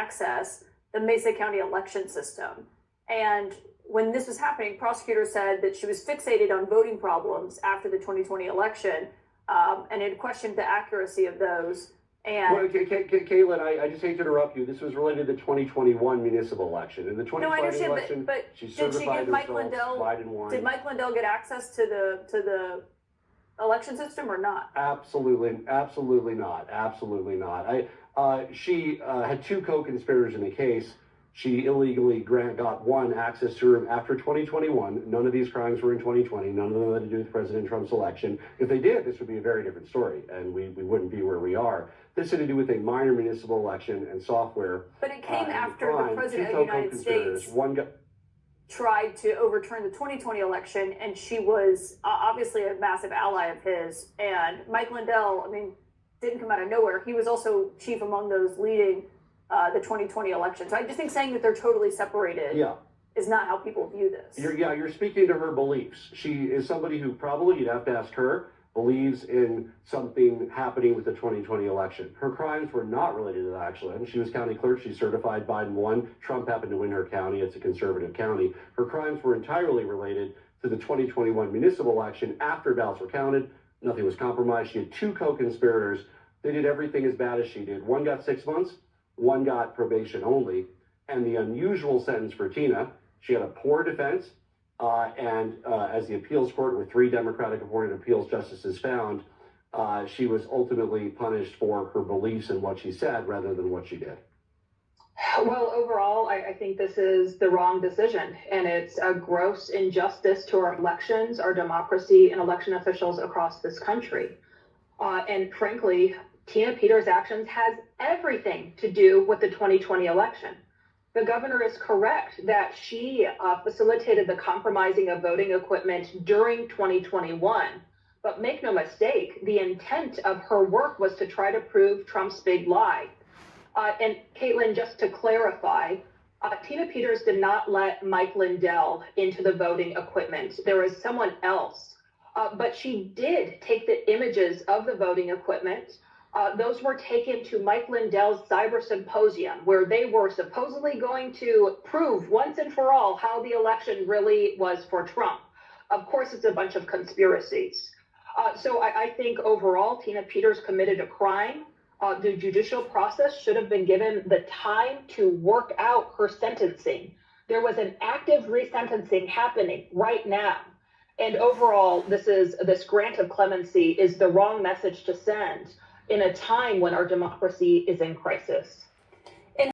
access the Mesa County election system. And when this was happening, prosecutors said that she was fixated on voting problems after the 2020 election, and had questioned the accuracy of those. And well, Caitlin, I just hate to interrupt you. This was related to the 2021 municipal election. In the 2020 election, but she did she give Mike Lindell? Biden won. Did Mike Lindell get access to the election system or not? Absolutely not. Absolutely not. She had two co-conspirators in the case. She illegally got one access to her after 2021. None of these crimes were in 2020. None of them had to do with President Trump's election. If they did, this would be a very different story, and we wouldn't be where we are. This had to do with a minor municipal election and software. But it came after the President of the United States tried to overturn the 2020 election, and she was obviously a massive ally of his. And Mike Lindell, didn't come out of nowhere. He was also chief among those leading the 2020 election. So I just think saying that they're totally separated is not how people view this. You're speaking to her beliefs. She is somebody who probably, you'd have to ask her, believes in something happening with the 2020 election. Her crimes were not related to that, actually. She was county clerk. She certified Biden won. Trump happened to win her county. It's a conservative county. Her crimes were entirely related to the 2021 municipal election. After ballots were counted, nothing was compromised. She had two co-conspirators. They did everything as bad as she did. One got 6 months. One got probation only. And the unusual sentence for Tina, she had a poor defense. And as the appeals court with 3 Democratic appointed appeals justices found, she was ultimately punished for her beliefs in what she said rather than what she did. Well, overall, I think this is the wrong decision, and it's a gross injustice to our elections, our democracy, and election officials across this country. And frankly, Tina Peters' actions has everything to do with the 2020 election. The governor is correct that she facilitated the compromising of voting equipment during 2021. But make no mistake, the intent of her work was to try to prove Trump's big lie. And Caitlin, just to clarify, Tina Peters did not let Mike Lindell into the voting equipment. There was someone else. But she did take the images of the voting equipment. Those were taken to Mike Lindell's cyber symposium, where they were supposedly going to prove once and for all how the election really was for Trump. Of course, it's a bunch of conspiracies. So I think overall, Tina Peters committed a crime. The judicial process should have been given the time to work out her sentencing. There was an active resentencing happening right now. And overall, this grant of clemency is the wrong message to send in a time when our democracy is in crisis.